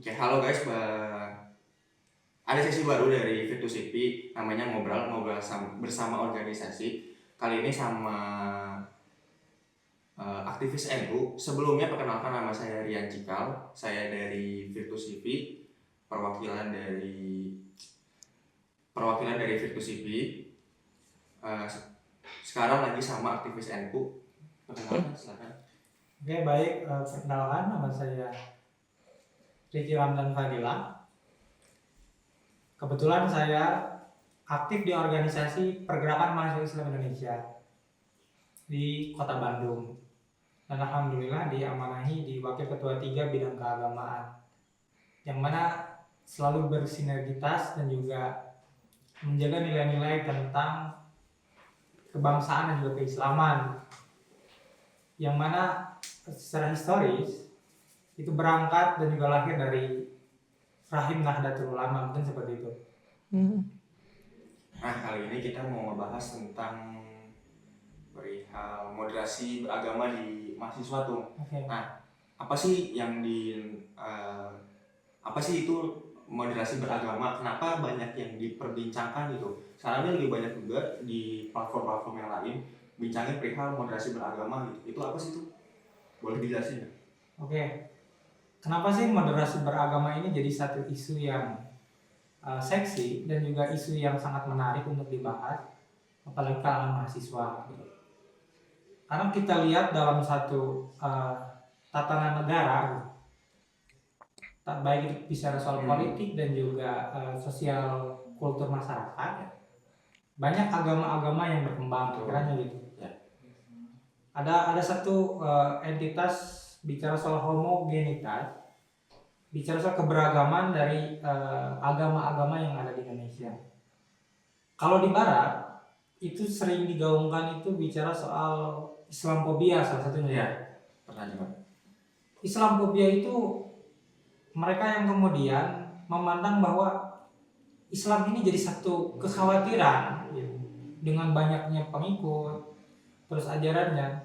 Oke, halo guys, ada sesi baru dari Fit2CP, namanya ngobrol bersama organisasi. Kali ini sama aktivis NU. Sebelumnya perkenalkan, nama saya Rian Cikal, saya dari Fit2CP, perwakilan dari Fit2CP. Sekarang lagi sama aktivis NU. Perkenalkan, silakan. Oke, baik. Perkenalkan, nama saya Riki Ramdan Fadila. Kebetulan saya aktif di organisasi Pergerakan Mahasiswa Islam Indonesia di Kota Bandung. Dan alhamdulillah diamanahi di Wakil Ketua 3 bidang keagamaan, yang mana selalu bersinergitas dan juga menjaga nilai-nilai tentang kebangsaan dan juga keislaman, yang mana secara historis itu berangkat dan juga lahir dari rahim Nahdlatul Ulama, mungkin seperti itu. Nah, kali ini kita mau ngebahas tentang perihal moderasi beragama di mahasiswa tuh. Okay. Nah, apa sih itu moderasi beragama? Kenapa banyak yang diperbincangkan gitu? Sekarang ini lebih banyak juga di platform-platform yang lain bincangin perihal moderasi beragama gitu. Itu apa sih tuh? Boleh dijelasin nggak? Oke. Kenapa sih moderasi beragama ini jadi satu isu yang seksi dan juga isu yang sangat menarik untuk dibahas, apalagi kalangan mahasiswa? Karena kita lihat dalam satu tatanan negara, baik itu bicara soal politik dan juga sosial kultur masyarakat, banyak agama-agama yang berkembang, kiranya gitu. Ada satu entitas bicara soal homogenitas, bicara soal keberagaman dari agama-agama yang ada di Indonesia. Kalau di Barat itu sering digaungkan itu bicara soal Islamfobia salah satunya. Ya, pertanyaan. Islamfobia itu mereka yang kemudian memandang bahwa Islam ini jadi satu kekhawatiran dengan banyaknya pengikut, terus ajarannya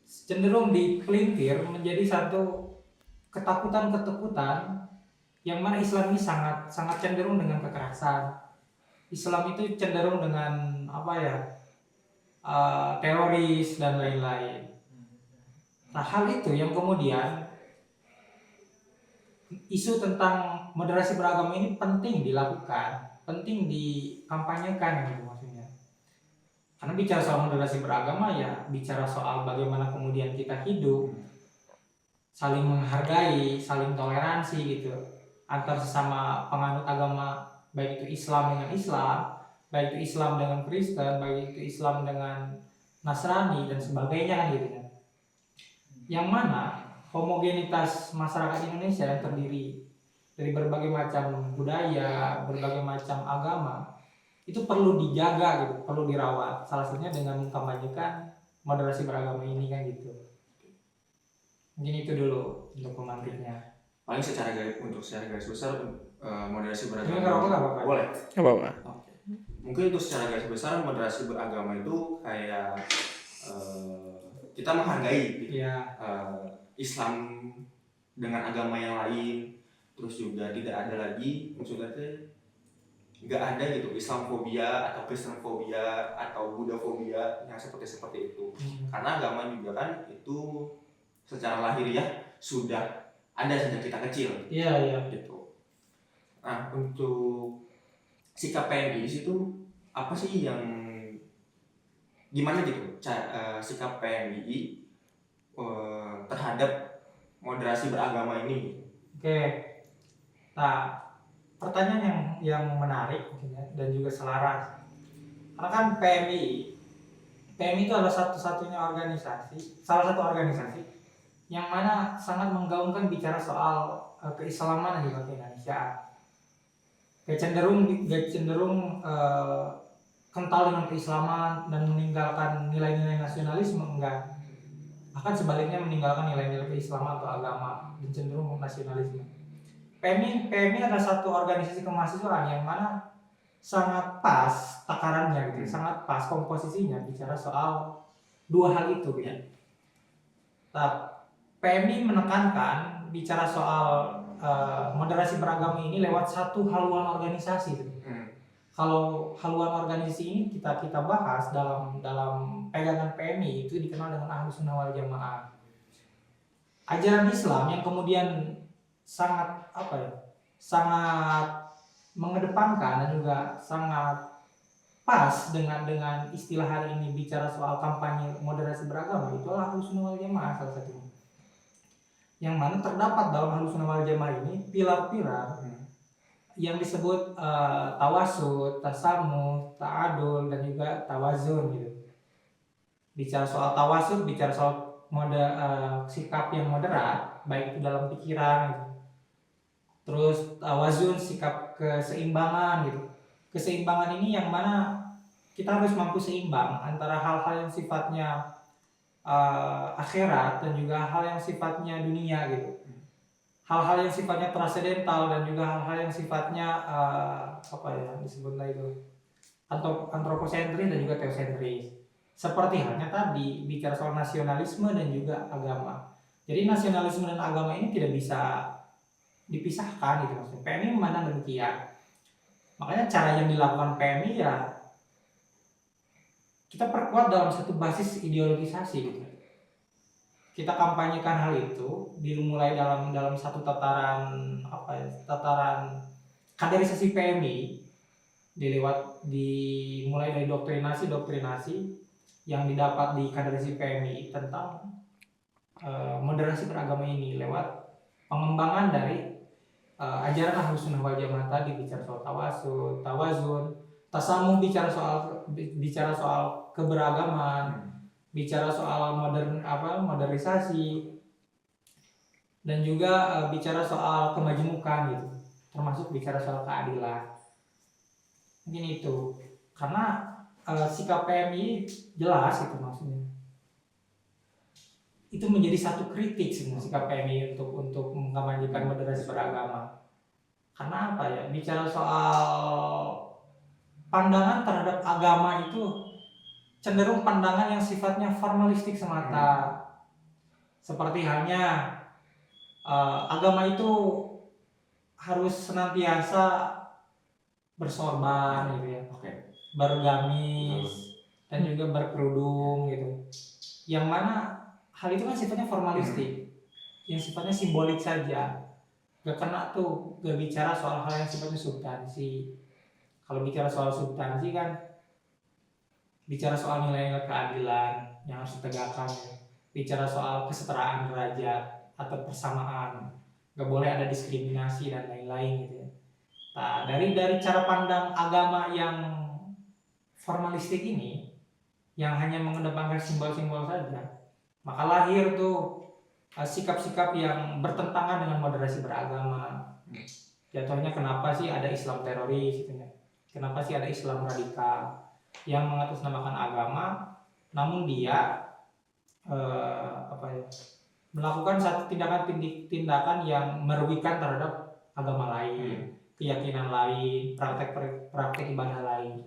cenderung dipelintir menjadi satu ketakutan yang mana Islam ini sangat cenderung dengan kekerasan. Islam itu cenderung dengan teroris dan lain-lain. Nah, hal itu yang kemudian isu tentang moderasi beragama ini penting dilakukan, penting dikampanyekan gitu maksudnya. Karena bicara soal moderasi beragama ya bicara soal bagaimana kemudian kita hidup, saling menghargai, saling toleransi gitu antar sesama penganut agama, baik itu Islam dengan Islam, baik itu Islam dengan Kristen, baik itu Islam dengan Nasrani dan sebagainya kan gitu kan. Yang mana homogenitas masyarakat Indonesia yang terdiri dari berbagai macam budaya, berbagai macam agama itu perlu dijaga gitu, perlu dirawat. Salah satunya dengan mengkampanyekan moderasi beragama ini kan gitu. Mungkin itu dulu untuk pemantiknya. Paling secara garis besar moderasi beragama. Apa-apa. Boleh. Apa-apa. Oke. Mungkin untuk secara garis besar moderasi beragama itu kayak kita menghargai gitu. Ya. Islam dengan agama yang lain, terus juga tidak ada lagi maksudnya nggak ada gitu Islamfobia atau Kristenfobia atau Buddhafobia yang seperti itu. Karena agama juga kan itu secara lahiriah sudah ada sejak kita kecil. Iya. Gitu. Nah, untuk sikap PMI di situ apa sih yang gimana gitu sikap PMI terhadap moderasi beragama ini? Oke. Nah, pertanyaan yang menarik dan juga selaras. Karena kan PMI itu adalah salah satu organisasi yang mana sangat menggaungkan bicara soal keislaman dan juga keindonesiaan. Gak cenderung kental dengan keislaman dan meninggalkan nilai-nilai nasionalisme, enggak. Bahkan sebaliknya meninggalkan nilai-nilai keislaman atau agama dan cenderung nasionalisme. PMI adalah satu organisasi kemahasiswaan yang mana sangat pas takarannya gitu, sangat pas komposisinya bicara soal dua hal itu gitu. PMI menekankan bicara soal moderasi beragama ini lewat satu haluan organisasi. Kalau haluan organisasi ini kita bahas dalam pegangan PMI itu dikenal dengan Ahlus Sunnah wal Jamaah. Ajaran Islam yang kemudian sangat sangat mengedepankan dan juga sangat pas dengan istilah hari ini bicara soal kampanye moderasi beragama itu adalah Ahlus Sunnah wal Jamaah salah satunya. Yang mana terdapat dalam Ahlus Sunnah wal Jamaah ini pilar-pilar yang disebut tawasud, tasamuh, ta'adul, dan juga tawazun gitu. Bicara soal tawasud, bicara soal sikap yang moderat, baik itu dalam pikiran gitu. Terus tawazun, sikap keseimbangan gitu. Keseimbangan ini yang mana kita harus mampu seimbang antara hal-hal yang sifatnya akhirat dan juga hal yang sifatnya dunia gitu. Hal-hal yang sifatnya transendental dan juga hal-hal yang sifatnya disebutlah itu antroposentris dan juga teosentris. Seperti halnya tadi bicara soal nasionalisme dan juga agama. Jadi nasionalisme dan agama ini tidak bisa dipisahkan gitu maksudnya. PMI memandang demikian. Makanya cara yang dilakukan PMI ya kita perkuat dalam satu basis ideologisasi gitu. Kita kampanyekan hal itu dimulai dalam satu tataran kaderisasi PMI dimulai dari doktrinasi yang didapat di kaderisasi PMI tentang moderasi beragama ini lewat pengembangan dari ajaran Ahlus Sunnah wal Jamaah tadi, bicara soal tawasud, tawazun, tasamuh, bicara soal keberagaman, bicara soal modernisasi, dan juga bicara soal kemajemukan gitu, termasuk bicara soal keadilan. Mungkin itu karena sikap PMI jelas itu maksudnya. Itu menjadi satu kritik sebenarnya sikap PMI untuk mengkampanyekan moderasi beragama. Karena apa ya? Bicara soal pandangan terhadap agama itu cenderung pandangan yang sifatnya formalistik semata. Seperti halnya agama itu harus senantiasa bersorban gitu ya, bergamis dan juga berkerudung gitu. Yang mana hal itu kan sifatnya formalistik, yang sifatnya simbolik saja. Gak kena tuh, gak bicara soal hal yang sifatnya substansi. Kalau bicara soal substansi kan bicara soal nilai-nilai keadilan yang harus ditegakkan, bicara soal kesetaraan derajat atau persamaan, gak boleh ada diskriminasi dan lain-lain gitu ya. Nah, dari cara pandang agama yang formalistik ini, yang hanya mengedepankan simbol-simbol saja, maka lahir tuh sikap-sikap yang bertentangan dengan moderasi beragama. Jatuhnya kenapa sih ada Islam teroris gitu ya? Kenapa sih ada Islam radikal yang mengatasnamakan agama, namun dia melakukan satu tindakan yang merugikan terhadap agama lain, keyakinan lain, praktek ibadah lain.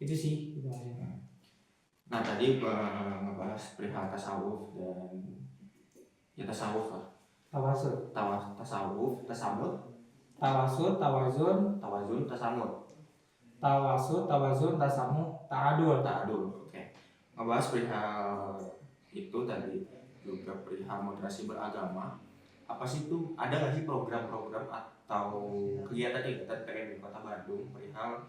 Itu sih gitu. Nah tadi ngebahas perihal tasawuf dan ya tasawuf lah. Tawasud, tasawuf, tasamud, tawasud, tawazun, tawazun, tasamud. Tawasud, tawazun, tasamuh, ta'adul. Oke. Ngebahas perihal itu tadi juga perihal moderasi beragama. Apa sih itu? Ada nggak sih program-program atau kegiatan-kegiatan PMI Kota Bandung perihal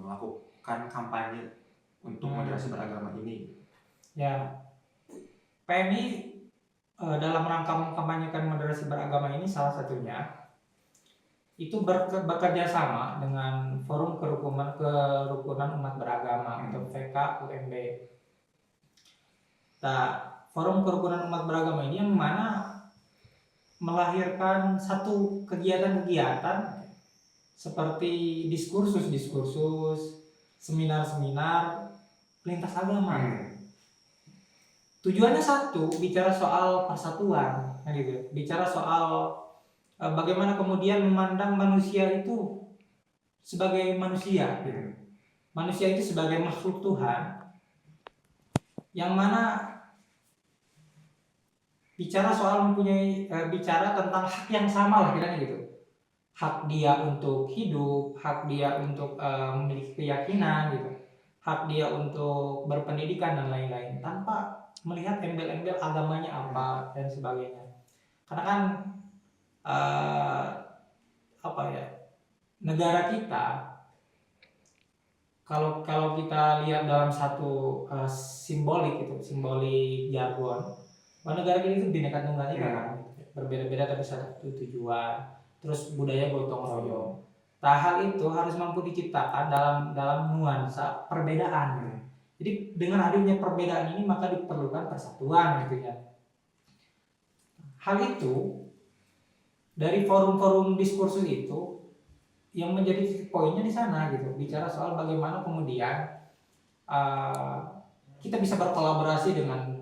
melakukan kampanye untuk moderasi beragama ini? Ya, PMI dalam rangka mengkampanyekan moderasi beragama ini salah satunya itu bekerja sama dengan Forum Kerukunan Umat Beragama atau FKUMB. Nah, Forum Kerukunan Umat Beragama ini yang mana melahirkan satu kegiatan-kegiatan seperti diskursus, seminar-seminar lintas agama. Tujuannya satu, bicara soal persatuan, gitu. Bicara soal bagaimana kemudian memandang manusia itu sebagai manusia, gitu. Manusia itu sebagai makhluk Tuhan, yang mana bicara soal bicara tentang hak yang sama lah kiranya gitu. Hak dia untuk hidup, hak dia untuk memiliki keyakinan gitu, hak dia untuk berpendidikan dan lain-lain, tanpa melihat embel-embel agamanya apa dan sebagainya. Karena kan eh, apa ya, negara kita, kalau kalau kita lihat dalam satu simbolik jargon, bahwa negara kita itu Bhinneka Tunggal Ika kan, berbeda-beda tapi satu tujuan, terus budaya gotong royong. Nah, hal itu harus mampu diciptakan dalam nuansa perbedaan. Jadi dengan adanya perbedaan ini maka diperlukan persatuan gitu ya. Hal itu dari forum-forum diskursus itu yang menjadi titik poinnya di sana gitu, bicara soal bagaimana kemudian kita bisa berkolaborasi dengan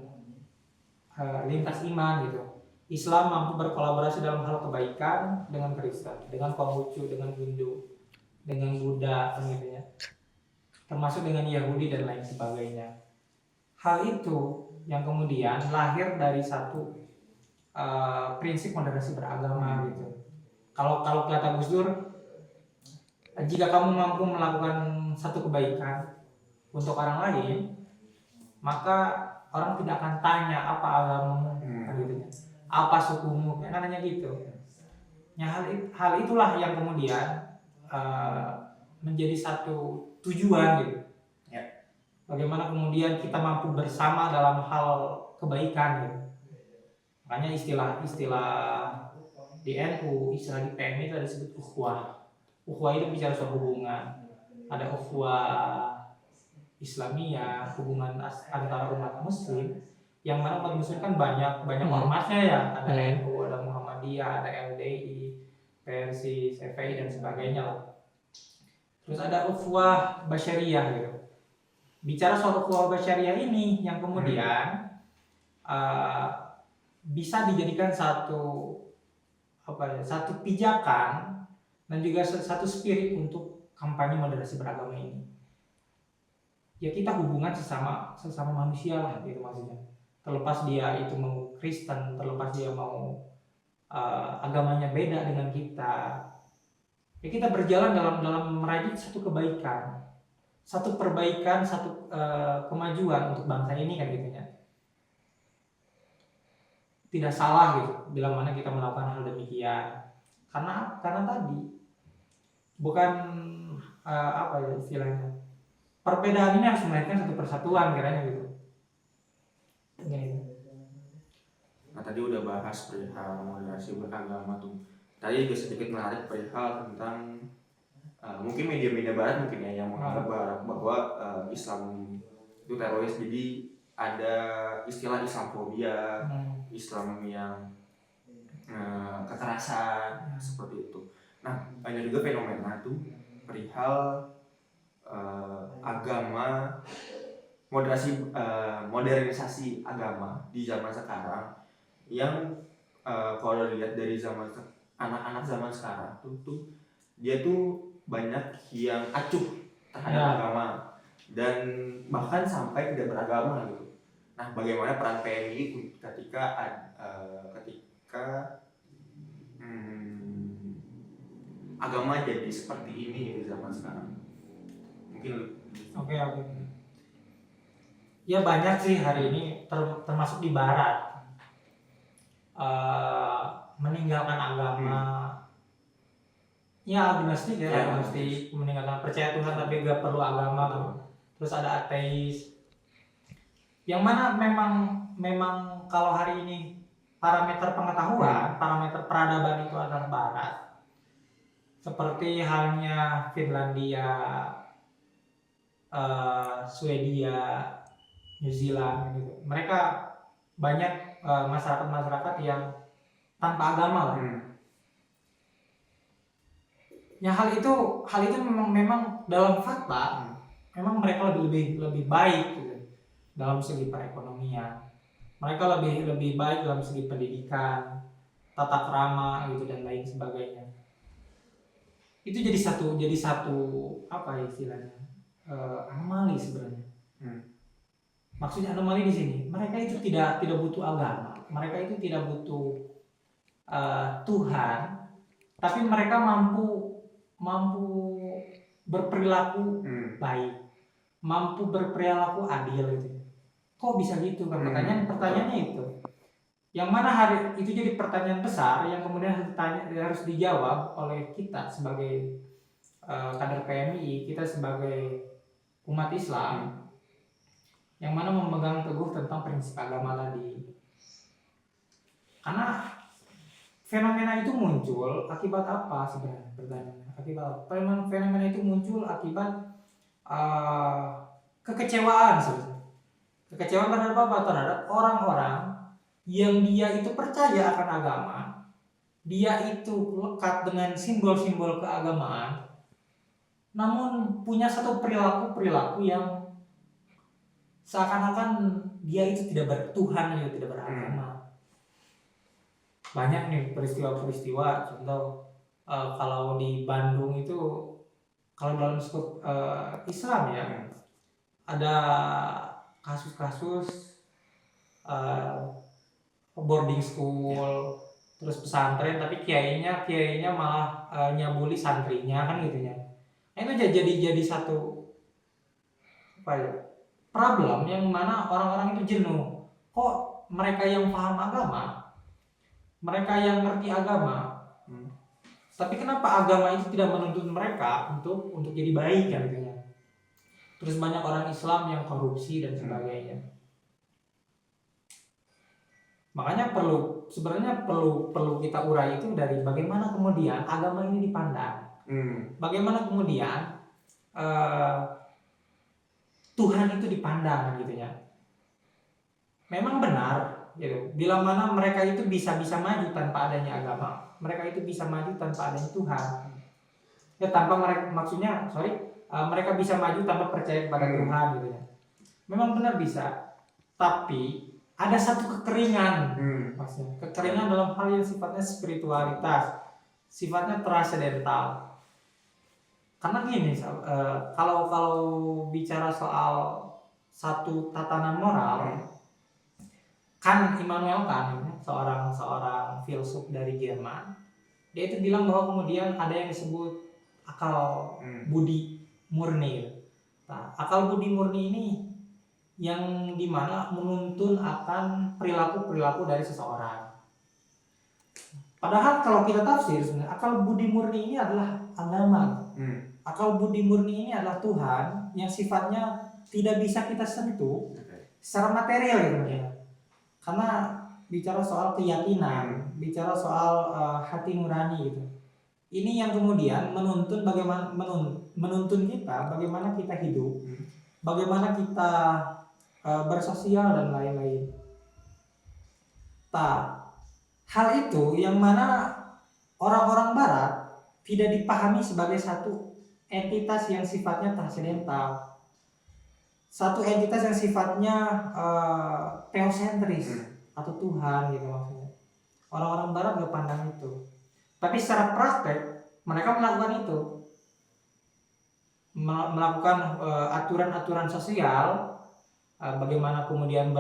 lintas iman gitu. Islam mampu berkolaborasi dalam hal kebaikan dengan Kristen, dengan Konghucu, dengan Hindu, dengan Buddha, gitu ya, termasuk dengan Yahudi dan lain sebagainya. Hal itu yang kemudian lahir dari satu prinsip moderasi beragama gitu. Kalau kata Gus Dur, jika kamu mampu melakukan satu kebaikan untuk orang lain, maka orang tidak akan tanya apa agamamu, gitu, apa sukumu, kan nanya gitu. Ya, hal itulah yang kemudian menjadi satu tujuan gitu. Ya. Bagaimana kemudian kita mampu bersama dalam hal kebaikan gitu. Makanya istilah di NU, istilah di PMI itu ada disebut ukhuwah. Ukhuwah itu bicara soal hubungan. Ada ukhuwah Islamiyah, hubungan antara umat muslim, yang mana umat muslim kan banyak ormasnya ya, ada NU, ada Muhammadiyah, ada LDI, Persis, FPI dan sebagainya lah. Terus ada ukhuwah basyariah gitu. Bicara soal ukhuwah basyariah ini yang kemudian bisa dijadikan satu pijakan dan juga satu spirit untuk kampanye moderasi beragama ini. Ya, kita hubungan sesama manusia lah gitu maksudnya. Terlepas dia itu mau Kristen, terlepas dia mau agamanya beda dengan kita, ya kita berjalan dalam merajut satu kebaikan, satu perbaikan, satu kemajuan untuk bangsa ini kan gitu ya. Tidak salah gitu bila mana kita melakukan hal demikian, karena tadi bukan apa ya istilahnya, perbedaan ini harus melahirkan satu persatuan kiranya gitu. Nah, tadi udah bahas perihal moderasi beragama tuh. Tadi juga sedikit menarik perihal tentang mungkin media-media barat mungkin ya yang menganggap bahwa Islam itu teroris, jadi ada istilah Islamfobia, Islam yang kekerasan seperti itu. Nah, ada juga fenomena tuh perihal agama, modernisasi agama di zaman sekarang yang kalau dilihat dari anak-anak zaman sekarang tuh dia tuh banyak yang acuh terhadap agama dan bahkan sampai tidak beragama gitu. Nah, bagaimana peran PMI ketika agama jadi seperti ini di zaman sekarang? Mungkin. Oke. Ya banyak sih hari ini termasuk di Barat meninggalkan agama. Ya agnostik meninggalkan percaya Tuhan tapi gak perlu agama. Terus ada ateis. Yang mana memang kalau hari ini parameter pengetahuan, parameter peradaban itu adalah Barat. Seperti halnya Finlandia, Swedia, New Zealand gitu. Mereka banyak masyarakat yang tanpa agama lah. Ya hal itu memang dalam fakta memang mereka lebih baik gitu, dalam segi perekonomian. Mereka lebih baik dalam segi pendidikan, tata krama gitu dan lain sebagainya. Itu jadi satu apa ya istilahnya? Anomali sebenarnya. Maksudnya anomali di sini, mereka itu tidak butuh agama. mereka itu tidak butuh Tuhan, tapi mereka mampu berperilaku baik, mampu berperilaku adil gitu. Kok bisa gitu kan? Pertanyaannya itu. Yang mana hari itu jadi pertanyaan besar yang kemudian harus dijawab oleh kita sebagai kader PMI, kita sebagai umat Islam yang mana memegang teguh tentang prinsip agama tadi. Karena fenomena itu muncul akibat apa sebenarnya? Pertanyaannya akibat apa? Fenomena itu muncul akibat kekecewaan sebenarnya. Kekecewaan terhadap apa? Terhadap orang-orang yang dia itu percaya akan agama, dia itu lekat dengan simbol-simbol keagamaan, namun punya satu perilaku yang seakan-akan dia itu tidak bertuhan, dia tidak beragama. Banyak nih peristiwa-peristiwa, contoh kalau di Bandung itu, kalau dalam skup Islam ya, ada kasus-kasus boarding school, terus pesantren, tapi kiainya malah nyabuli santrinya kan gitu ya. Itu jadi satu apa ya, problem yang mana orang-orang itu jenuh. Kok mereka yang paham agama, mereka yang ngerti agama, tapi kenapa agama itu tidak menuntut mereka untuk jadi baik kan gitu ya. Terus banyak orang Islam yang korupsi dan sebagainya. Makanya sebenarnya perlu kita urai itu dari bagaimana kemudian agama ini dipandang. Bagaimana kemudian Tuhan itu dipandang gitu ya. Memang benar gitu. Bila mana mereka itu bisa maju tanpa adanya agama, mereka itu bisa maju tanpa adanya Tuhan. Ya tanpa mereka, maksudnya mereka bisa maju tanpa percaya kepada Tuhan gitu ya. Memang benar bisa. Tapi ada satu kekeringan, maksudnya kekeringan dalam hal yang sifatnya spiritualitas, sifatnya transendental. Karena gini, kalau bicara soal satu tatanan moral, kan Immanuel Kant, seorang filsuf dari Jerman, dia itu bilang bahwa kemudian ada yang disebut akal budi murni. Nah, akal budi murni ini yang dimana menuntun akan perilaku dari seseorang. Padahal kalau kita tafsir sebenarnya akal budi murni ini adalah agama. Akal budi murni ini adalah Tuhan yang sifatnya tidak bisa kita sentuh secara material gitu ya. Karena bicara soal keyakinan, bicara soal hati nurani gitu. Ini yang kemudian menuntun kita bagaimana kita hidup, bagaimana kita bersosial dan lain-lain. Hal itu yang mana orang-orang Barat tidak dipahami sebagai satu entitas yang sifatnya transendental, satu entitas yang sifatnya teosentris atau Tuhan gitu maksudnya. Orang-orang Barat gak pandang itu, tapi secara praktek mereka melakukan itu, melakukan aturan-aturan sosial. Bagaimana kemudian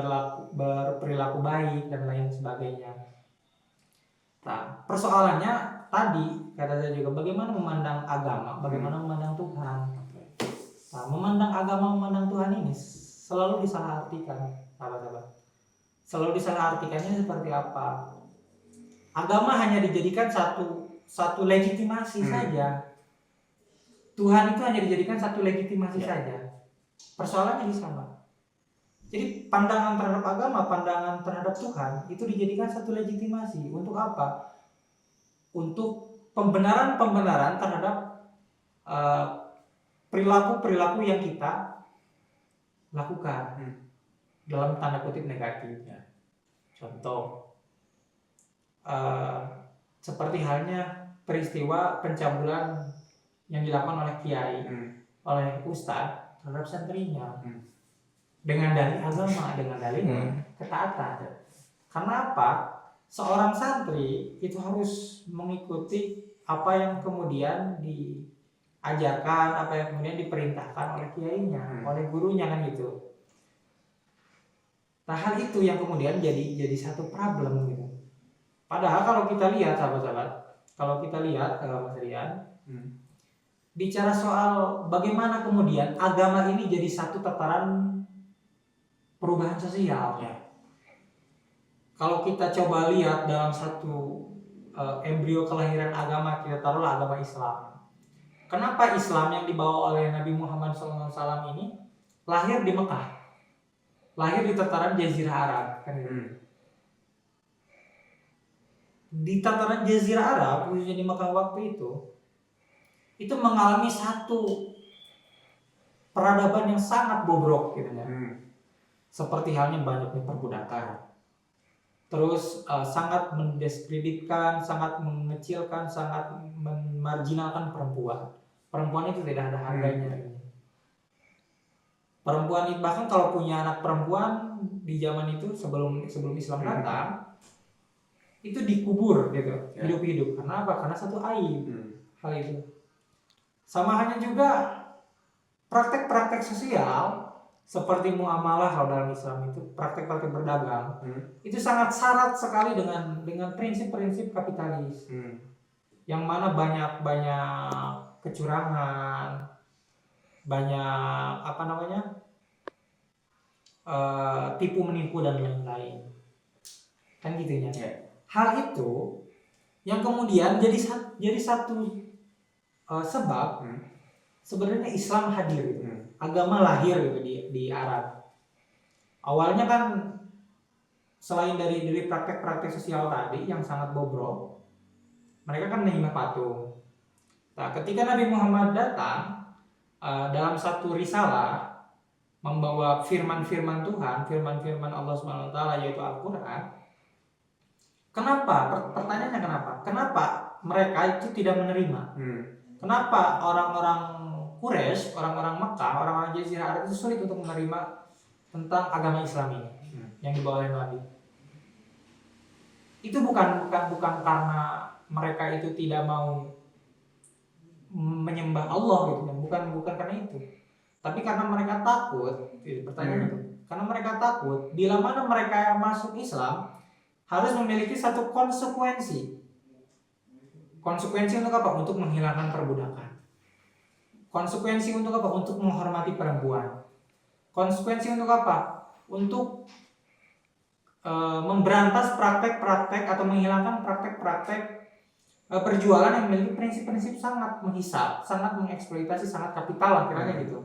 berperilaku baik dan lain sebagainya. Nah, persoalannya tadi kata saya juga bagaimana memandang agama, bagaimana memandang Tuhan. Nah, memandang agama, memandang Tuhan ini selalu disalahartikan, sahabat-sahabat. Selalu disalahartikannya seperti apa? Agama hanya dijadikan satu legitimasi saja. Tuhan itu hanya dijadikan satu legitimasi saja. Persoalannya di sana. Jadi pandangan terhadap agama, pandangan terhadap Tuhan itu dijadikan satu legitimasi. Untuk apa? Untuk pembenaran terhadap perilaku yang kita lakukan dalam tanda kutip negatif. Contoh seperti halnya peristiwa pencabulan yang dilakukan oleh kiai, oleh ustadz terhadap santrinya. Dengan dalih agama, dengan dalih ketaatan. Karena apa? Seorang santri itu harus mengikuti apa yang kemudian diajarkan, apa yang kemudian diperintahkan oleh kiainya, oleh gurunya kan gitu. Nah, hal itu yang kemudian jadi satu problem gitu. Padahal kalau kita lihat sahabat-sahabat, kalau kita lihat Mas Rian, bicara soal bagaimana kemudian agama ini jadi satu tataran perubahan sosial. Ya. Kalau kita coba lihat dalam satu embrio kelahiran agama, kita taruhlah agama Islam. Kenapa Islam yang dibawa oleh Nabi Muhammad SAW ini lahir di Mekah, lahir di tataran Jazirah Arab, kan gitu. Di tataran Jazirah Arab, khususnya di Mekah waktu itu mengalami satu peradaban yang sangat bobrok gitu ya. Seperti halnya banyaknya perbudakan. Terus sangat mendiskreditkan, sangat mengecilkan, sangat memarginalkan perempuan. Perempuan itu tidak ada harganya. Perempuan itu bahkan kalau punya anak perempuan di zaman itu sebelum Islam datang, itu dikubur gitu, hidup-hidup. Karena apa? Karena satu aib. Hal itu. Sama halnya juga praktek-praktek sosial seperti muamalah kalau dalam Islam itu, praktek-praktek berdagang, itu sangat syarat sekali dengan prinsip-prinsip kapitalis. Yang mana banyak kecurangan, banyak tipu menipu dan lain-lain. Kan gitu ya. Hal itu yang kemudian jadi satu sebab sebenarnya Islam hadir gitu. Agama lahir gitu di Arab. Awalnya kan selain dari praktek-praktek sosial tadi yang sangat bobrok, mereka kan menyembah patung. Nah, ketika Nabi Muhammad datang dalam satu risalah membawa firman-firman Tuhan, firman-firman Allah Subhanahu wa taala yaitu Al-Qur'an. Kenapa? Pertanyaannya kenapa? Kenapa mereka itu tidak menerima? Kenapa orang-orang Quraisy, orang-orang Mekah, orang-orang Jazirah Arab itu sulit untuk menerima tentang agama Islam ini yang dibawa oleh Nabi? Itu bukan karena mereka itu tidak mau menyembah Allah gitu, bukan karena itu. Tapi karena mereka takut, pertanyaan itu. Karena mereka takut bila mana mereka masuk Islam harus memiliki satu konsekuensi. Konsekuensi untuk apa? Untuk menghilangkan perbudakan. Konsekuensi untuk apa? Untuk menghormati perempuan. Konsekuensi untuk apa? Untuk memberantas praktek-praktek atau menghilangkan praktek-praktek perjualan yang memiliki prinsip-prinsip sangat menghisap, sangat mengeksploitasi, sangat kapital akhirnya gitu.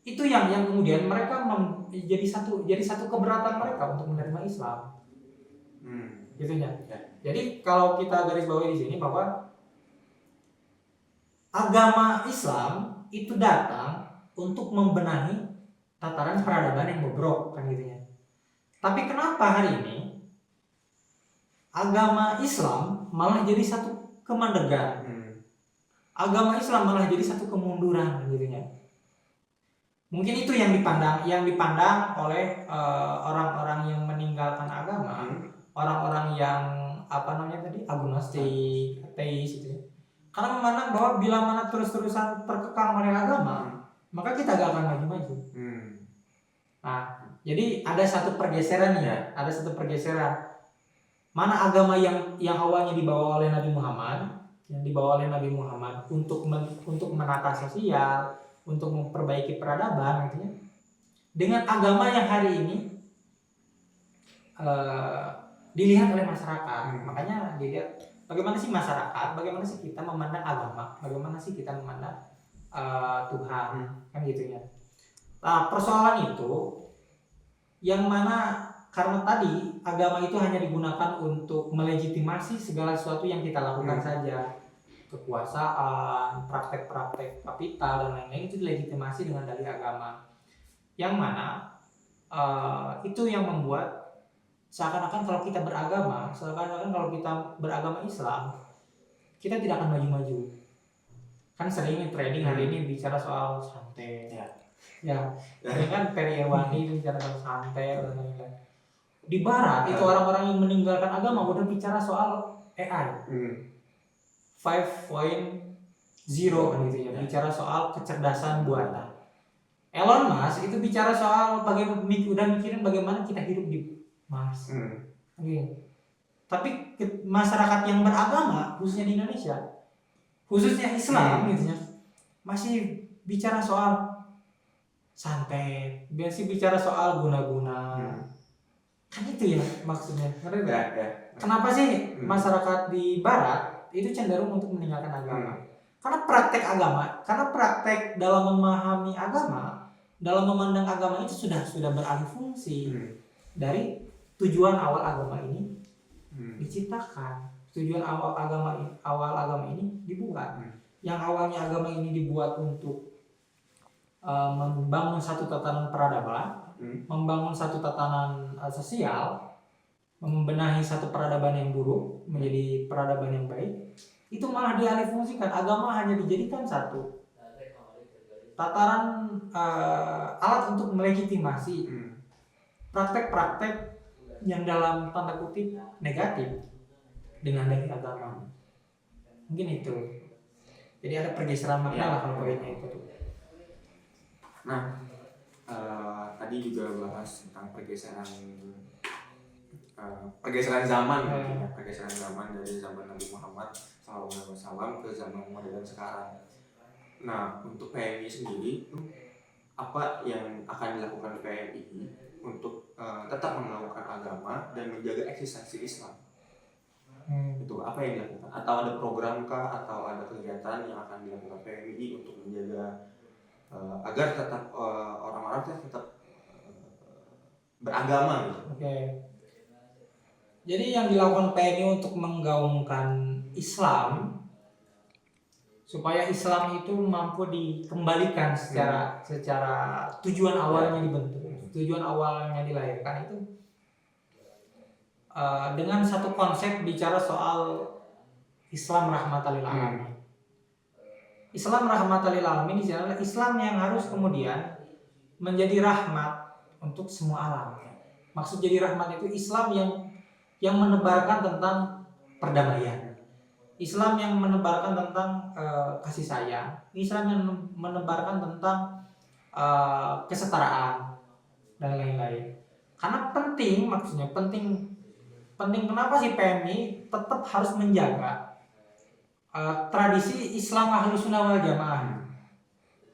Itu yang kemudian mereka jadi satu keberatan mereka untuk menerima Islam. Gitu ya. Jadi kalau kita garis bawahi di sini bahwa agama Islam itu datang untuk membenahi tataran peradaban yang bobrok kan gitu ya. Tapi kenapa hari ini agama Islam malah jadi satu kemandegan? Agama Islam malah jadi satu kemunduran gitu ya. Mungkin itu yang dipandang oleh orang-orang yang meninggalkan agama, orang-orang yang agnostik, ateis gitu ya. Karena memandang bahwa bila mana terus-terusan terkekang oleh agama, maka kita gak akan maju-maju. Nah, jadi ada satu pergeseran ya, ada satu pergeseran. Mana agama yang awalnya dibawa oleh Nabi Muhammad, untuk menata sosial, untuk memperbaiki peradaban gitu ya. Dengan agama yang hari ini dilihat oleh masyarakat. Makanya dilihat bagaimana sih masyarakat, bagaimana sih kita memandang agama, bagaimana sih kita memandang Tuhan, kan gitu ya. Nah, persoalan itu yang mana karena tadi agama itu hanya digunakan untuk melegitimasi segala sesuatu yang kita lakukan saja. Kekuasaan, praktek-praktek kapital dan lain-lain itu dilegitimasi dengan dalih agama. Yang mana itu yang membuat seakan-akan kalau kita beragama Islam, kita tidak akan maju-maju. Kan sering trading hari ini bicara soal santai. Ya, kan Peri Ewani bicara soal santai dan lain-lain. Di barat itu orang-orang yang meninggalkan agama udah bicara soal AI. 5.0 kan gitu ya, bicara soal kecerdasan buatan. Elon Musk Mars itu bicara soal bagaimana udah mikirin bagaimana kita hidup di Mars. Oke. Tapi masyarakat yang beragama khususnya di Indonesia, khususnya Islam gitu ya, masih bicara soal santet, masih bicara soal guna-guna. Kan itu ya maksudnya. Kenapa sih masyarakat di Barat itu cenderung untuk meninggalkan agama? Karena praktek dalam memahami agama, dalam memandang agama itu sudah beralih fungsi dari tujuan awal agama ini diciptakan. Tujuan awal agama ini dibuat. Yang awalnya agama ini dibuat untuk membangun satu tatanan peradaban, membangun satu tatanan sosial, membenahi satu peradaban yang buruk menjadi peradaban yang baik, itu malah dialih fungsikan. Agama hanya dijadikan satu tataran alat untuk melegitimasi praktek-praktek yang dalam tanda kutip negatif dengan dari agama. Mungkin itu. Jadi ada pergeseran makna lah kalau poinnya itu. Nah, tadi juga bahas tentang pergeseran zaman, pergeseran zaman dari zaman Nabi Muhammad SAW ke zaman modern sekarang. Nah, untuk PMI sendiri, apa yang akan dilakukan PMI untuk tetap melakukan agama dan menjaga eksistensi Islam? Itu apa yang dilakukan? Atau ada program kah atau ada kegiatan yang akan dilakukan PMI untuk menjaga agar tetap orang-orang tetap beragama gitu? Oke. Jadi yang dilakukan PMI untuk menggaungkan Islam supaya Islam itu mampu dikembalikan secara tujuan awalnya dibentuk, tujuan awalnya dilahirkan itu dengan satu konsep bicara soal Islam rahmatan lil alamin. Islam rahmatan lil alamin adalah Islam yang harus kemudian menjadi rahmat untuk semua alam. Maksud jadi rahmat itu Islam yang menebarkan tentang perdamaian. Islam yang menebarkan tentang kasih sayang. Islam yang menebarkan tentang kesetaraan dan lain-lain. Karena penting kenapa sih PMI tetap harus menjaga tradisi Islam Ahlus Sunnah wal Jamaah.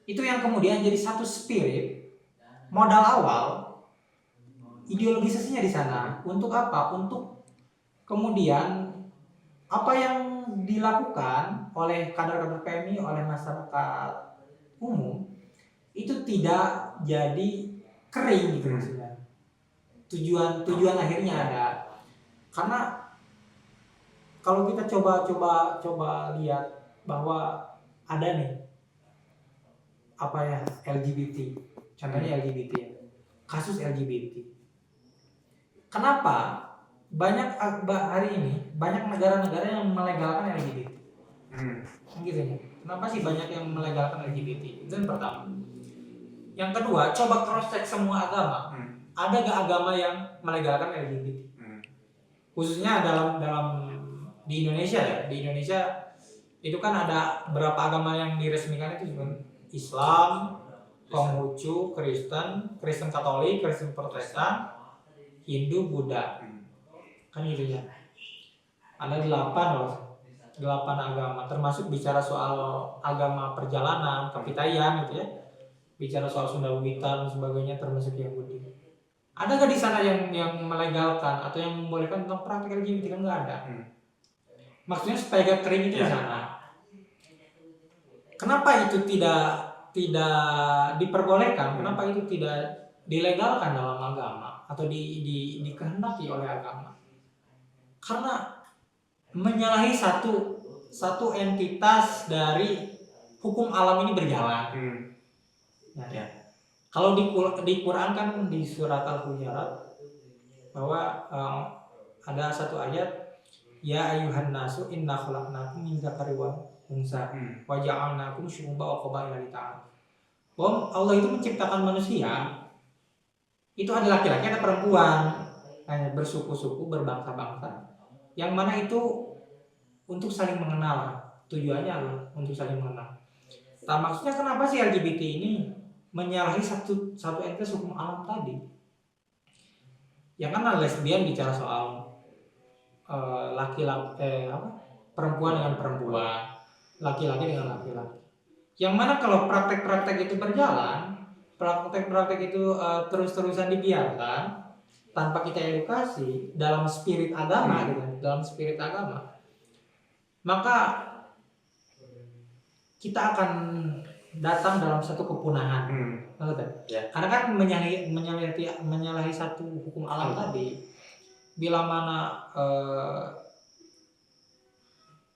Itu yang kemudian jadi satu spirit, modal awal, ideologisasinya di sana. Untuk apa? Untuk kemudian apa yang dilakukan oleh kader-kader PMI, oleh masyarakat umum itu tidak jadi kering gitu maksudnya. Tujuan akhirnya ada. Karena kalau kita coba lihat bahwa ada nih LGBT, contohnya LGBT ya, kasus LGBT. Kenapa banyak hari ini banyak negara-negara yang melegalkan LGBT? Gitu ya. Kenapa sih banyak yang melegalkan LGBT? Itu yang pertama. Yang kedua, coba cross check semua agama. Ada gak agama yang melegalkan LGBT? Khususnya dalam di Indonesia ya. Di Indonesia itu kan ada berapa agama yang diresmikan itu cuma Islam, Konghucu, Kristen Katolik, Kristen Protestan, Hindu, Buddha. Kan gitu ya. Ada 8 agama, termasuk bicara soal agama perjalanan, kapitayan gitu ya. Bicara soal Sunda Wiwitan dan sebagainya, termasuk Yahudi. Ada gak di sana yang melegalkan atau yang membolehkan tentang praktik LGBT? Kan nggak ada. Maksudnya supaya gak kering itu di sana. Kenapa itu tidak diperbolehkan? Kenapa itu tidak dilegalkan dalam agama atau dikehendaki oleh agama? Karena menyalahi satu entitas dari hukum alam ini berjalan. Ya. Kalau di Quran kan di surat Al-Hujurat bahwa ada satu ayat, ya ayuhan nasu inna khalaqnakum min dzakari wa unsa wa ja'alnakum syu'uban wa qabaila lita'arafu. Bahwa Allah itu menciptakan manusia itu ada laki-laki ada perempuan, hanya bersuku-suku, berbangsa-bangsa, yang mana itu untuk saling mengenal. Tujuannya adalah untuk saling mengenal. Nah, maksudnya kenapa sih LGBT ini menyalahi satu entitas hukum alam tadi. Ya kan lesbian bicara soal laki-laki perempuan dengan perempuan, laki-laki dengan laki-laki. Yang mana kalau praktek-praktek itu berjalan, praktek-praktek itu terus-terusan dibiarkan tanpa kita edukasi dalam spirit agama, dalam spirit agama, maka kita akan datang dalam satu kepunahan. Karena kan menyalahi satu hukum alam tadi. Bila mana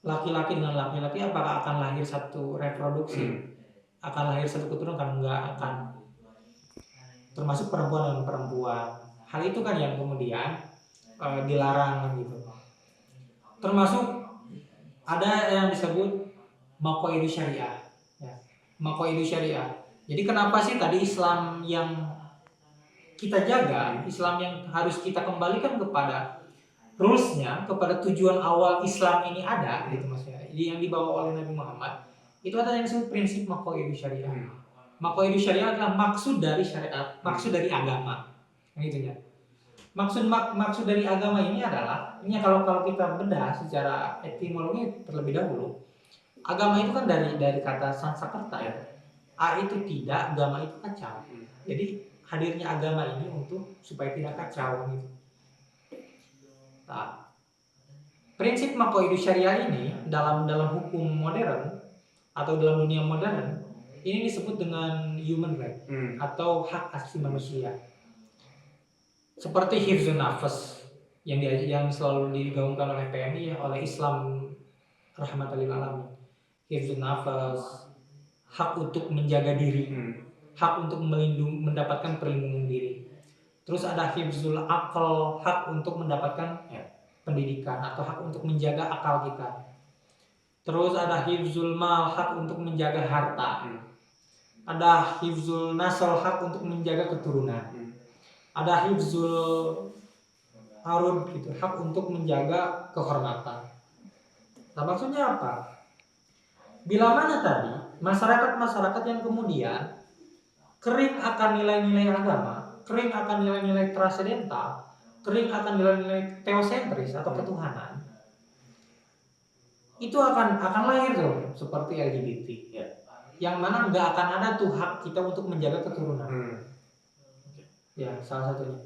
laki-laki dengan laki-laki, apakah akan lahir satu reproduksi? Akan lahir satu keturunan? Kan enggak akan. Termasuk perempuan dengan perempuan. Hal itu kan yang kemudian dilarang gitu. Termasuk ada yang disebut maqaidu syariah. Ya. Maqaidu syariah. Jadi kenapa sih tadi Islam yang kita jaga, Islam yang harus kita kembalikan kepada rules-nya, kepada tujuan awal Islam ini ada, gitu maksudnya. Yang dibawa oleh Nabi Muhammad, itu ada yang disebut prinsip maqaidu syariah. Maqaidu syariah adalah maksud dari syariat, maksud dari agama. Gitu ya. Maksud dari agama ini adalah, ini kalau kita bedah secara etimologi terlebih dahulu, agama itu kan dari kata Sanskerta ya. A itu tidak, agama itu kacau. Jadi hadirnya agama ini untuk supaya tidak kacau gitu. Nah, prinsip maqaidu syariah ini dalam hukum modern atau dalam dunia modern ini disebut dengan human right atau hak asasi manusia. Seperti hifdzun nafas yang selalu digaungkan oleh PMI, oleh Islam rahmatan lil alamin. Hifdzun nafas, hak untuk menjaga diri, hak untuk mendapatkan perlindungan diri. Terus ada hifzul akal, hak untuk mendapatkan pendidikan atau hak untuk menjaga akal kita. Terus ada hifzul mal, hak untuk menjaga harta. Ada hifzul nasl, hak untuk menjaga keturunan. Ada hifzul arud gitu, hak untuk menjaga kehormatan. Nah, maksudnya apa? Bila mana tadi masyarakat yang kemudian kering akan nilai-nilai agama, kering akan nilai-nilai transendental, kering akan nilai-nilai teosentris atau ketuhanan, itu akan lahir tuh seperti LGBT, yang mana nggak akan ada tuh hak kita untuk menjaga keturunan. Ya, salah satunya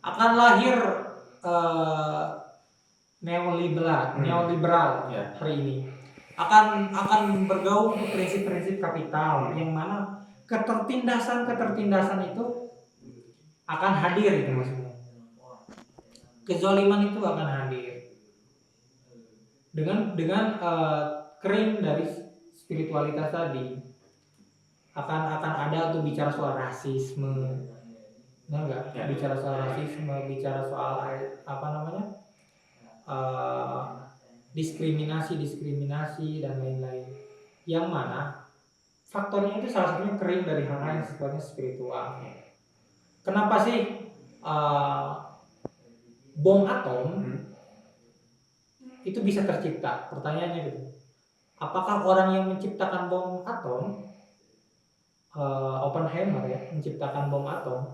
akan lahir neoliberal hari ini. Akan bergaung ke prinsip-prinsip kapital yang mana ketertindasan itu akan hadir itu maksudnya. Kezaliman itu akan hadir dengan kering dari spiritualitas tadi. Akan ada tuh bicara soal rasisme, bicara soal rasisme, bicara soal diskriminasi dan lain-lain, yang mana faktornya itu salah satunya kering dari hal-hal yang sifatnya spiritual. Kenapa sih bom atom itu bisa tercipta? Pertanyaannya gitu. Apakah orang yang menciptakan bom atom, Oppenheimer menciptakan bom atom,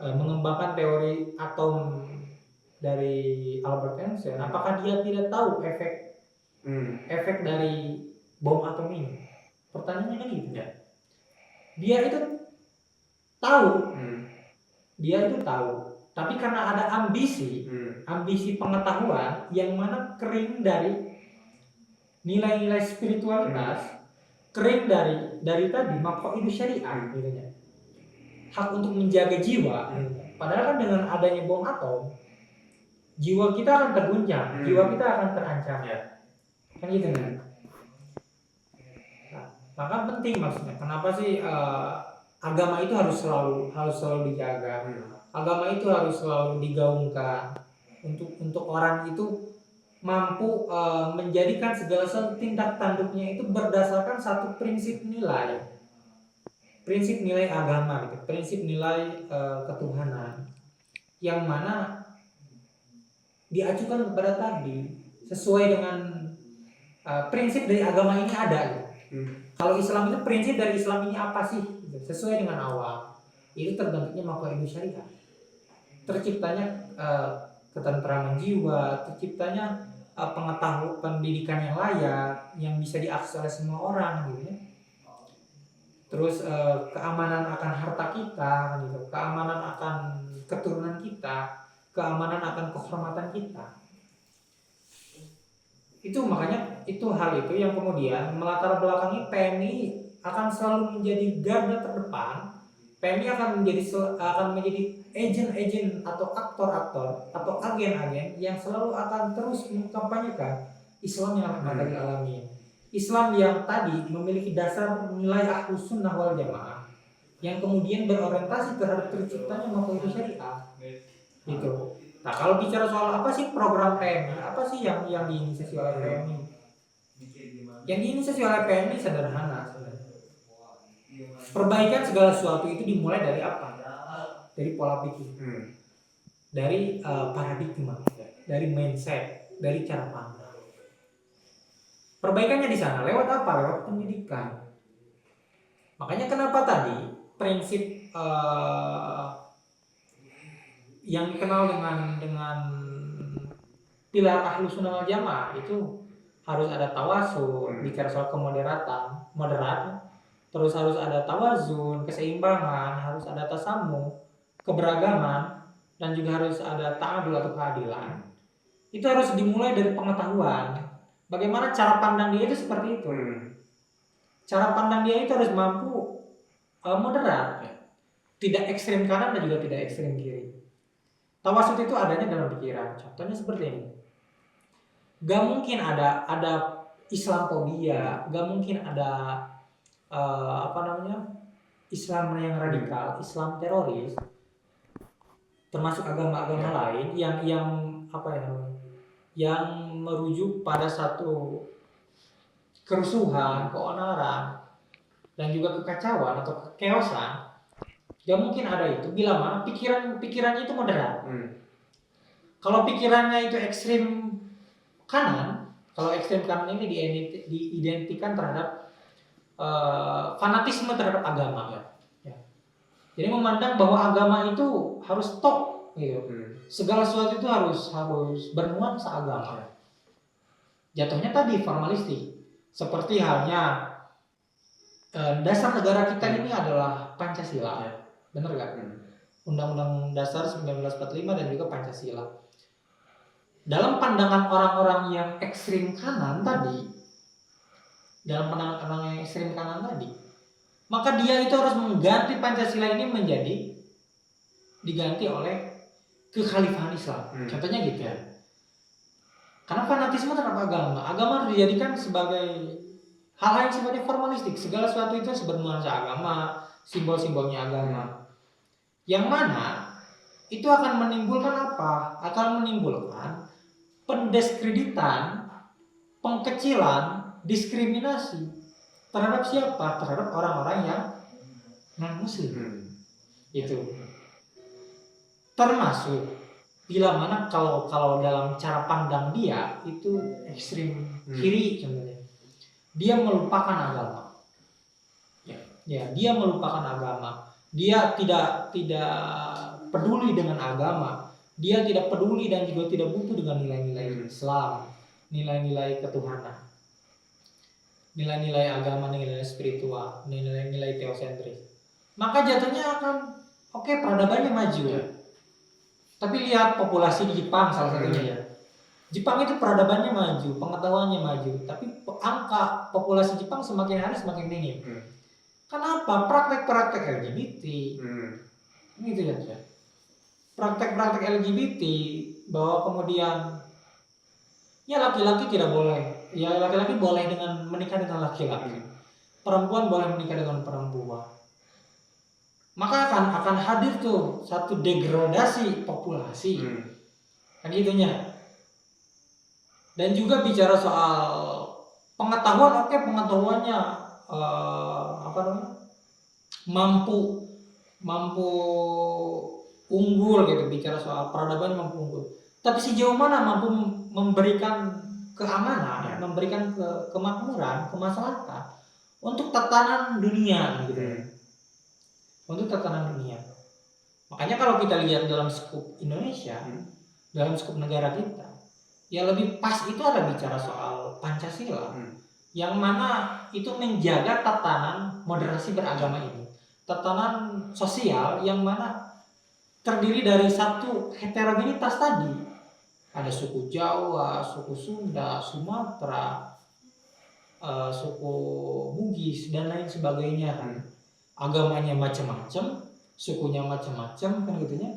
mengembangkan teori atom dari Albert Einstein, apakah dia tidak tahu efek dari bom atom ini? Pertanyaannya kan gitu. Dia itu tahu, tapi karena ada ambisi pengetahuan yang mana kering dari nilai-nilai spiritualitas, kering dari tadi maqaidu syariah gitu ya. Hak untuk menjaga jiwa. Padahal kan dengan adanya bom atom, jiwa kita akan terguncang, jiwa kita akan terancam. Kan gitu kan? Nah, maka penting maksudnya. Kenapa sih agama itu harus selalu dijaga? Agama itu harus selalu digaungkan untuk orang itu mampu menjadikan segala sesuatu tindak tanduknya itu berdasarkan satu prinsip nilai agama gitu, prinsip nilai ketuhanan, yang mana diajukan kepada tadi sesuai dengan prinsip dari agama ini ada gitu. Kalau Islam itu prinsip dari Islam ini apa sih? sesuai dengan awal. Itu terbentuknya makhluk hidup syariah. Terciptanya ketentraman jiwa, terciptanya pengetahuan pendidikan yang layak, yang bisa diakses oleh semua orang gitu ya. Terus keamanan akan harta kita gitu, keamanan akan keturunan kita, keamanan akan kehormatan kita. Itu makanya itu hal itu yang kemudian melatar belakangi PMI akan selalu menjadi garda terdepan. PMI akan menjadi agen-agen atau aktor-aktor atau agen-agen yang selalu akan terus mengkampanyekan Islam yang rahmatan lil alamin. Islam yang tadi memiliki dasar nilai Ahlus Sunnah wal Jamaah yang kemudian berorientasi terhadap terciptanya makhluk syariah. Gitu. Nah, kalau bicara soal apa sih program PMI, apa sih yang diinisiasi oleh PMI? Yang diinisiasi oleh PMI sederhana sebenarnya. Perbaikan segala sesuatu itu dimulai dari apa? Dari pola pikir, dari paradigma, dari mindset, dari cara pandang. Perbaikannya di sana lewat apa? Lewat pendidikan. Makanya kenapa tadi prinsip yang dikenal dengan pilar Ahlus Sunnah wal Jamaah itu harus ada tawasul, bicara soal kemoderatan, moderat, terus harus ada tawazun, keseimbangan, harus ada tasamu, keberagaman, dan juga harus ada ta'adul atau keadilan. Itu harus dimulai dari pengetahuan. Bagaimana cara pandang dia itu seperti itu. Cara pandang dia itu harus mampu moderat, tidak ekstrem kanan dan juga tidak ekstrem kiri. Tawasud itu adanya dalam pikiran. Contohnya seperti ini. Gak mungkin ada Islamfobia, gak mungkin ada Islam yang radikal, Islam teroris, termasuk agama-agama lain yang merujuk pada satu kerusuhan, keonaran, dan juga kekacauan atau kekeosan. Gak mungkin ada itu bila mana pikirannya itu moderat. Kalau pikirannya itu ekstrim kanan, kalau ekstrim kanan ini diidentikan terhadap fanatisme terhadap agama. Ya. Jadi memandang bahwa agama itu harus top, gitu. Segala sesuatu itu harus bernuansa agama. Jatuhnya tadi formalistik. Seperti halnya dasar negara kita ini adalah Pancasila. Benar gak? Undang-Undang Dasar 1945 dan juga Pancasila. Dalam pandangan orang-orang yang ekstrim kanan tadi, maka dia itu harus mengganti Pancasila ini diganti oleh kekhalifahan Islam. Contohnya gitu ya. Karena fanatisme terhadap agama harus dijadikan sebagai hal-hal yang sifatnya formalistik. Segala sesuatu itu bernuansa agama, simbol-simbolnya agama. Yang mana itu akan menimbulkan apa? Akan menimbulkan pendeskreditan, pengkecilan, diskriminasi terhadap siapa? Terhadap orang-orang yang non-muslim. Itu. Termasuk bila mana kalau dalam cara pandang dia itu ekstrim kiri contohnya. Dia melupakan agama. Ya, dia melupakan agama. Dia tidak peduli dengan agama. Dia tidak peduli dan juga tidak butuh dengan nilai-nilai Islam, nilai-nilai ketuhanan, nilai-nilai agama, nilai-nilai spiritual, nilai-nilai teosentris. Maka jatuhnya akan peradabannya maju ya. Tapi lihat populasi di Jepang salah satunya ya. Jepang itu peradabannya maju, pengetahuannya maju, tapi angka populasi Jepang semakin hari semakin minim. Kenapa? Praktek-praktek LGBT, gitu ya. Praktek-praktek LGBT bahwa kemudian ya laki-laki tidak boleh, ya laki-laki boleh dengan menikah dengan laki-laki, perempuan boleh menikah dengan perempuan. Maka akan hadir tuh satu degradasi populasi, kan itunya. Dan juga bicara soal pengetahuan, pengetahuannya mampu unggul gitu, bicara soal peradaban mampu unggul. Tapi sejauh mana mampu memberikan keamanan, memberikan kemakmuran, kemaslahatan untuk tatanan dunia gitu. untuk tatanan dunia. Makanya kalau kita lihat dalam skup Indonesia, dalam skup negara kita, ya lebih pas itu ada bicara soal Pancasila, yang mana itu menjaga tatanan moderasi beragama ini, tatanan sosial yang mana terdiri dari satu heterogenitas tadi, ada suku Jawa, suku Sunda, Sumatera, suku Bugis dan lain sebagainya, agamanya macam-macam, sukunya macam-macam kan gitunya.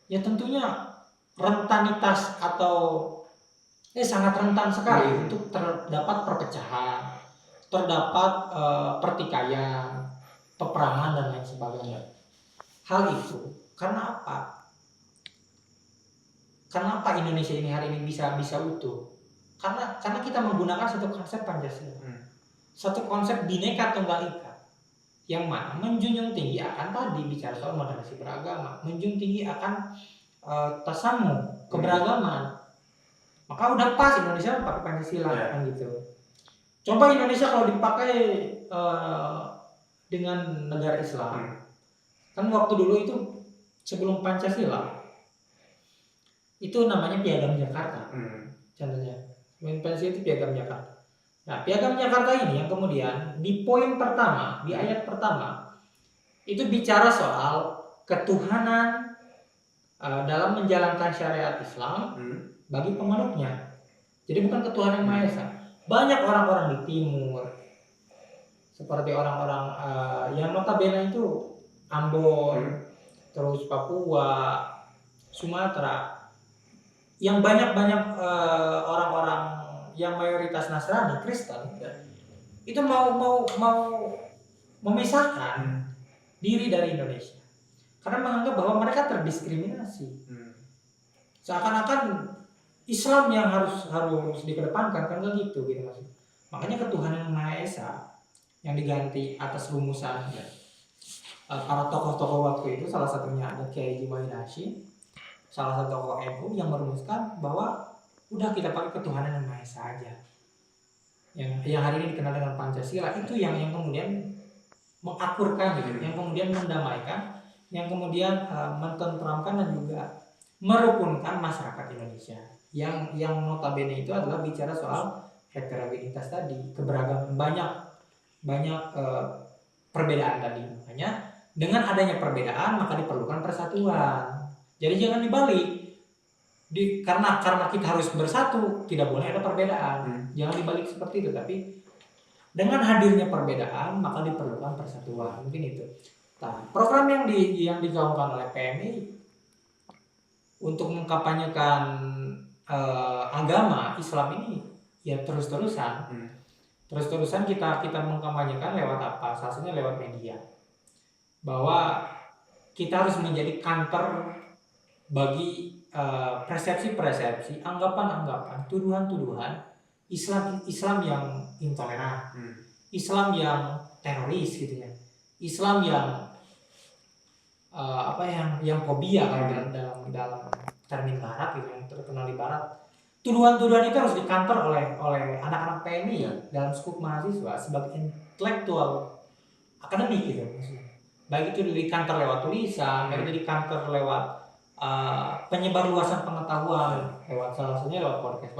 Ya tentunya rentanitas atau sangat rentan sekali untuk terdapat perpecahan, terdapat pertikaian, peperangan dan lain sebagainya. Hal itu karena apa? Kenapa Indonesia ini hari ini bisa utuh? Karena kita menggunakan satu konsep Pancasila, satu konsep Bhinneka Tunggal Ika, yang mana menjunjung tinggi akan tadi bicara soal moderasi beragama, menjunjung tinggi akan tasamu keberagaman. Maka udah pas Indonesia pakai Pancasila kan gitu. Coba Indonesia kalau dipakai dengan negara Islam, kan waktu dulu itu sebelum Pancasila itu namanya Piagam Jakarta, contohnya. Pancasila itu Piagam Jakarta. Nah, Piagam Jakarta ini yang kemudian di poin pertama, di ayat pertama itu bicara soal ketuhanan dalam menjalankan syariat Islam bagi pemeluknya. Jadi bukan ketuhanan Maha Esa. Banyak orang-orang di timur, seperti orang-orang yang notabene itu Ambon, terus Papua, Sumatera, yang banyak orang-orang yang mayoritas Nasrani, Kristen, itu mau memisahkan diri dari Indonesia karena menganggap bahwa mereka terdiskriminasi. Seakan-akan Islam yang harus dikedepankan, kan nggak gitu maksudnya. Makanya ketuhanan Maha Esa yang diganti atas rumusan para tokoh-tokoh waktu itu, salah satunya ada Kiai Haji Muhyiddin Hasyim, salah satu tokoh NU yang merumuskan bahwa udah kita pakai ketuhanan yang Maha Esa aja. Yang hari ini dikenal dengan Pancasila itu yang kemudian mengakurkan gitu, yang kemudian mendamaikan, yang kemudian mententeramkan dan juga merukunkan masyarakat Indonesia. Yang notabene itu adalah bicara soal heterogenitas tadi, keberagaman, banyak perbedaan tadi. Makanya dengan adanya perbedaan maka diperlukan persatuan. Jadi jangan dibalik. Karena kita harus bersatu, tidak boleh ada perbedaan. Jangan dibalik seperti itu, tapi dengan hadirnya perbedaan maka diperlukan persatuan. Mungkin itu. Nah, program yang digaungkan oleh PMI untuk mengkampanyekan agama Islam ini ya terus-terusan kita mengkampanyekan lewat apa? Salah satunya lewat media. Bahwa kita harus menjadi kantor bagi persepsi-persepsi, anggapan-anggapan, tuduhan-tuduhan Islam yang intoleran, Islam yang teroris gitu ya, Islam yang fobia kalau dalam termin barat gitu, yang terkenal di barat. Tuduhan-tuduhan itu harus dikantor oleh anak-anak PMI dalam skup mahasiswa sebagai intelektual akademik gitu maksudnya. Baik itu dikantor lewat tulisan, baik itu dikantor lewat penyebar luasan pengetahuan, lewat salah satunya lewat podcast,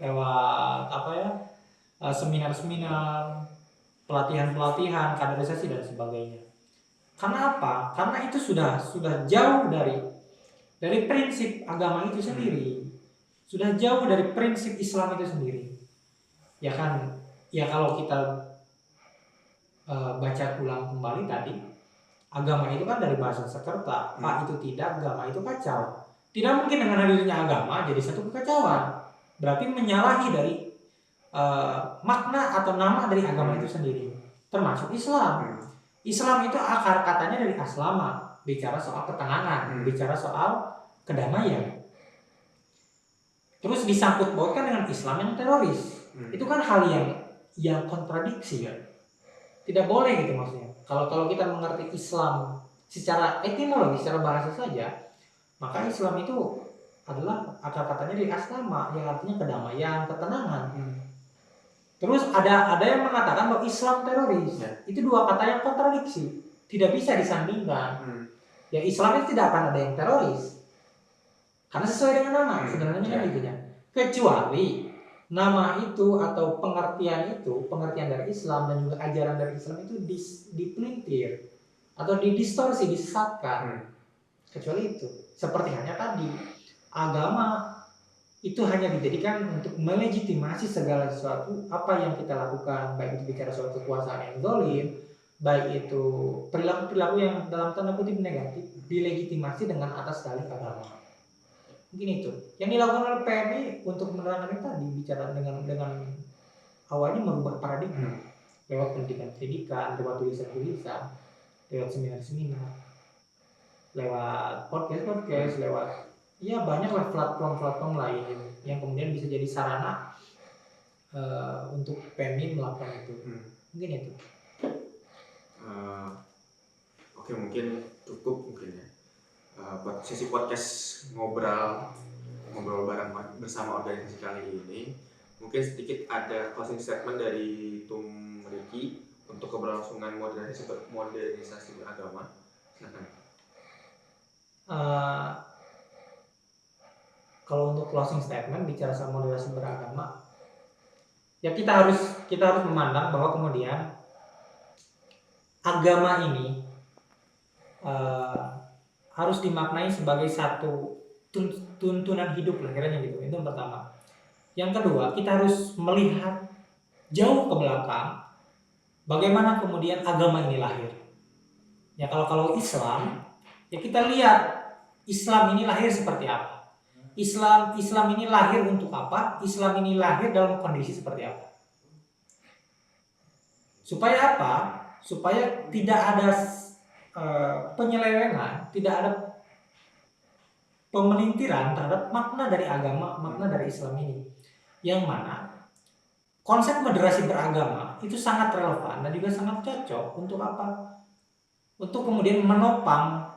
lewat seminar-seminar, pelatihan-pelatihan, kaderisasi dan sebagainya. Karena apa? Karena itu sudah jauh dari prinsip agama itu sendiri, sudah jauh dari prinsip Islam itu sendiri. Ya kan? Ya kalau kita baca ulang kembali tadi, agama itu kan dari bahasa Sanskerta, Pak itu tidak, agama itu kacau. Tidak mungkin dengan hadirnya agama jadi satu kekacauan. Berarti menyalahi dari makna atau nama dari agama itu sendiri, termasuk Islam. Islam itu akar katanya dari aslama, bicara soal ketenangan, bicara soal kedamaian. Terus disangkut pautkan dengan Islam yang teroris. Itu kan hal yang kontradiksi kan. Tidak boleh gitu maksudnya. Kalau kita mengerti Islam secara etimologi, secara bahasa saja, maka Islam itu adalah akar katanya dari aslama, yang artinya kedamaian, ketenangan. Terus ada yang mengatakan bahwa Islam teroris. Ya. Itu dua kata yang kontradiksi, tidak bisa disandingkan. Ya Islam itu tidak akan ada yang teroris, karena sesuai dengan nama sebenarnya kan gitu ya. Kecuali nama itu atau pengertian dari Islam dan juga ajaran dari Islam itu dipelintir atau didistorsi, disesatkan. Kecuali itu, seperti hanya tadi, agama itu hanya dijadikan untuk melegitimasi segala sesuatu apa yang kita lakukan, baik itu bicara soal kekuasaan yang zalim, baik itu perilaku-perilaku yang dalam tanda kutip negatif, dilegitimasi dengan atas dalih agama. Mungkin itu yang dilakukan oleh PMI untuk menerangkan tadi, bicara dengan awalnya merubah paradigma lewat pendidikan, lewat tulisan-tulisan, lewat seminar-seminar, lewat podcast, lewat ya banyaklah platform lain yang kemudian bisa jadi sarana untuk PMI melakukan itu. Mungkin itu. Oke, mungkin cukup mungkin ya. Sesi podcast ngobrol bareng bersama organisasi kali ini. Mungkin sedikit ada closing statement dari Tung Ricky untuk keberlangsungan modernisasi beragama. Silakan. Kalau untuk closing statement bicara soal moderasi beragama, ya kita harus memandang bahwa kemudian agama ini harus dimaknai sebagai satu tuntunan hidup lah kiranya gitu. Itu yang pertama. Yang kedua, kita harus melihat jauh ke belakang bagaimana kemudian agama ini lahir. Ya kalau Islam, ya kita lihat Islam ini lahir seperti apa. Islam ini lahir untuk apa? Islam ini lahir dalam kondisi seperti apa? Supaya apa? Supaya tidak ada penyelewengan, tidak ada pemelintiran terhadap makna dari agama, makna dari Islam ini. Yang mana konsep moderasi beragama itu sangat relevan dan juga sangat cocok untuk apa? Untuk kemudian menopang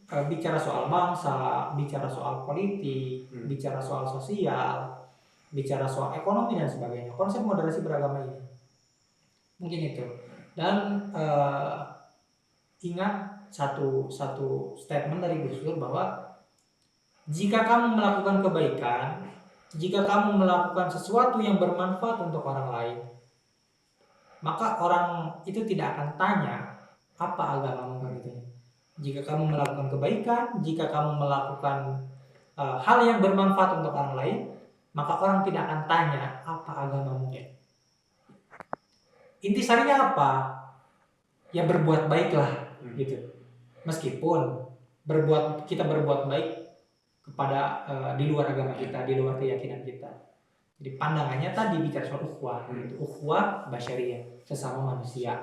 bicara soal bangsa, bicara soal politik, bicara soal sosial, bicara soal ekonomi dan sebagainya. Konsep moderasi beragama ini mungkin itu. Dan ingat satu statement dari Gus Dur bahwa jika kamu melakukan kebaikan, jika kamu melakukan sesuatu yang bermanfaat untuk orang lain, maka orang itu tidak akan tanya apa agamamu gitu. Jika kamu melakukan kebaikan, jika kamu melakukan hal yang bermanfaat untuk orang lain, maka orang tidak akan tanya apa agamamu. Intisarinya apa? Ya berbuat baiklah gitu. Meskipun kita berbuat baik kepada di luar agama kita, di luar keyakinan kita. Jadi pandangannya tadi bicara soal ukhuwah, ukhuwah basyariyah, sesama manusia.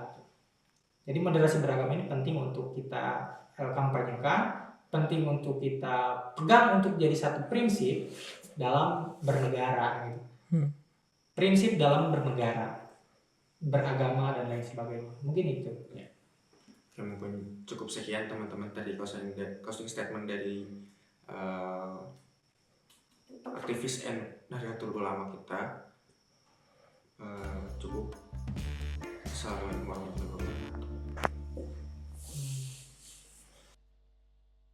Jadi moderasi beragama ini penting untuk kita kampanyekan, penting untuk kita pegang untuk jadi satu prinsip dalam bernegara gitu. Prinsip dalam bernegara, beragama dan lain sebagainya. Mungkin itu ya. Oke, mungkin cukup sekian teman-teman tadi closing statement dari aktivis Nahdlatul Ulama kita. Cukup. Assalamualaikum warahmatullahi wabarakatuh.